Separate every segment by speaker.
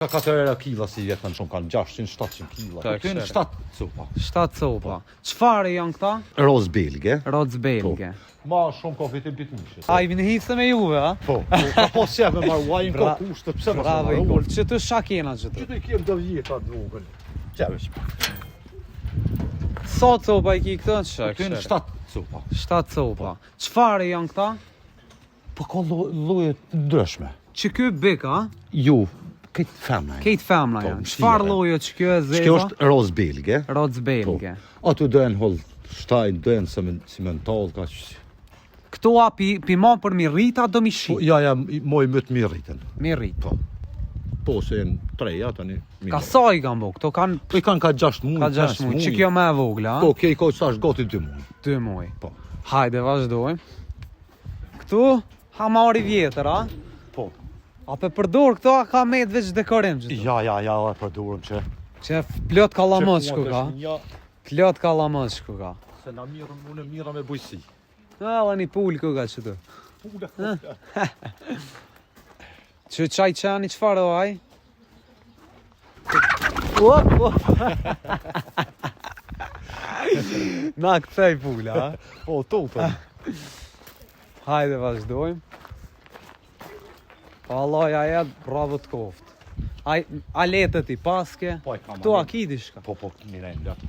Speaker 1: Ka 4 kila si jetën shumë kanë 600-700 kila. Këtu janë 7 copa.
Speaker 2: 7 copa. Çfarë janë këta?
Speaker 1: Roz belge.
Speaker 2: Roz belge.
Speaker 1: Ma shumë ka fitim bitmishit.
Speaker 2: A i vini hisë me juve, a?
Speaker 1: Po, ka pas qef me marruajin, ka kushtë, pse më
Speaker 2: Bravo i kol. Që të shak jena që të?
Speaker 1: Që të kem do vjeta të vogël. Qevesh.
Speaker 2: Sa copa i ki këtë?
Speaker 1: Këtu janë 7 copa.
Speaker 2: 7 copa. Çfarë janë këta?
Speaker 1: Po ka lloje të ndryshme.
Speaker 2: Që ky bik, a?
Speaker 1: Ju, këtë femna.
Speaker 2: Këtë femna janë. Çfarë lloje që kjo e zeza?
Speaker 1: Kjo është roz belge.
Speaker 2: Roz belge.
Speaker 1: Ato do janë holl shtajn, do janë cimentall, kaq.
Speaker 2: Këto a pi ma për mi rrita do mi shi?
Speaker 1: Ja, moj më të mirë rritën.
Speaker 2: Mi rrit.
Speaker 1: Po, se janë 3 tani.
Speaker 2: Ka sa i kanë bo? Këto kanë...
Speaker 1: Po i kanë ka 6 muaj,
Speaker 2: Ka 6 muaj. Që kjo me e vogla, a?
Speaker 1: Po, kjo i ka sa është gati 2 muaj.
Speaker 2: 2 muaj.
Speaker 1: Po.
Speaker 2: Hajde, vazhdojmë. Këtu, hamari vjetër, a?
Speaker 1: Po.
Speaker 2: A pe përdor këto, a ka me të veç dekorim që të?
Speaker 1: Ja, përdorëm që...
Speaker 2: Që plot kalamës shku ka.
Speaker 1: Ja,
Speaker 2: Plot kalamës shku ka.
Speaker 1: se na mirëm, unë mira me bujësi.
Speaker 2: Edhe një pull ku ka që të. Që qaj qani qëfar o aj? Na këthej pulla, a?
Speaker 1: O, topën.
Speaker 2: Hajde vazhdojmë. Allah ja jetë bravo të koftë. A letët i paske?
Speaker 1: Po, e kam.
Speaker 2: Këtu a ki dishka?
Speaker 1: Po, mirën lart.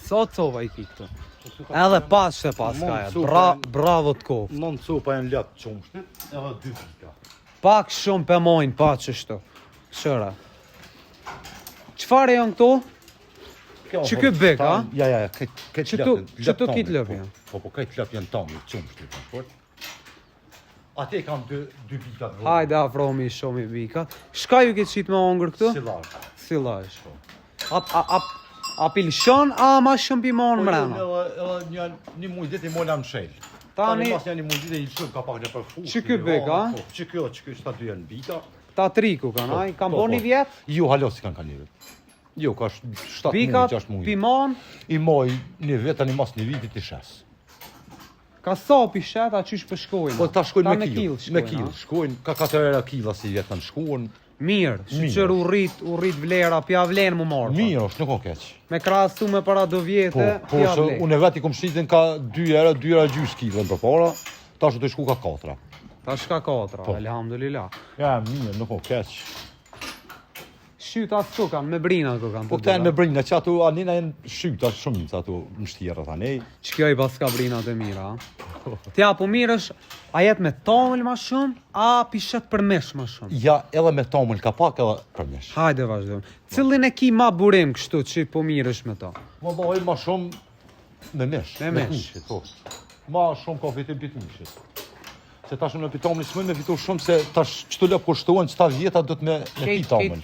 Speaker 2: Sa cova i ki këtu? Edhe pas që paska jetë. Bravo të koftë.
Speaker 1: 9 copa janë lart qumshtit, edhe 2 pika.
Speaker 2: Pak shumë pe mojnë, pa qështu. Shëra. Qëfar e janë këto? Që ky bek, a?
Speaker 1: Ja, këtë
Speaker 2: Që tu kitë lëp janë?
Speaker 1: Po, këtë lëp janë tomi, qumshtit. Ate kam 2 bikat vogël.
Speaker 2: Hajde afromi shumë i bikat. Shka ju këtë qitë me ongër këtu?
Speaker 1: Sillar.
Speaker 2: Silash. A pilshon, a ma shumë pi monë mrena?
Speaker 1: Edhe një muj dit i mola në shell.
Speaker 2: Tani,
Speaker 1: Pas një muj dit e i shumë ka pak në përfush.
Speaker 2: Që ky bek, a?
Speaker 1: Që kjo 7 janë bita.
Speaker 2: ta triku kanë, aj? Kam bo një vjetë?
Speaker 1: Jo, halos si kanë kanirët. Jo, ka 7 muj,
Speaker 2: Bikat,
Speaker 1: 6 muj.
Speaker 2: pimon,
Speaker 1: I moj një vetë, tani mas një vitit i shes.
Speaker 2: ka sa pishet, a qysh për shkojnë?
Speaker 1: Po ta shkojnë me
Speaker 2: kill
Speaker 1: kill. Me kill, shkojnë, ka 4 kila si jetën, shkojnë.
Speaker 2: Mirë, shqyqër u rrit vlera, pja vlenë mu marë.
Speaker 1: Mirë është, nuk o keq.
Speaker 2: Me krasu me para do vjetë,
Speaker 1: Po,
Speaker 2: pja
Speaker 1: se
Speaker 2: vlenë.
Speaker 1: unë e vetë i kom shqitin ka 2 gjys kilën për para, tash të shku ka 4.
Speaker 2: Ta shka 4,
Speaker 1: Po.
Speaker 2: elhamdulillah.
Speaker 1: Ja, mirë, nuk o keq.
Speaker 2: Shyta s'ku kanë, me brina ku kanë.
Speaker 1: Po këta janë me brinë, që ato anina janë shyta shumica ato në shtjerë tani.
Speaker 2: Që kjo i pas ka brinat e mira, a? Tja, po mirë është, a jetë me tomël ma shumë, a pishet për mesh ma shumë?
Speaker 1: Ja, edhe me tomël ka pak edhe përmesh.
Speaker 2: Hajde vazhdojmë. Cillin e ki ma burim kështu që po mirë është me to?
Speaker 1: Ma dojë ma shumë me mesh.
Speaker 2: Me mesh.
Speaker 1: mishit, po. Ma shumë ka fitim pit mishit. Se tash në pitomël s'moj me fitu shumë se tash çto lop kushtohen çta vjeta do të me pitomël.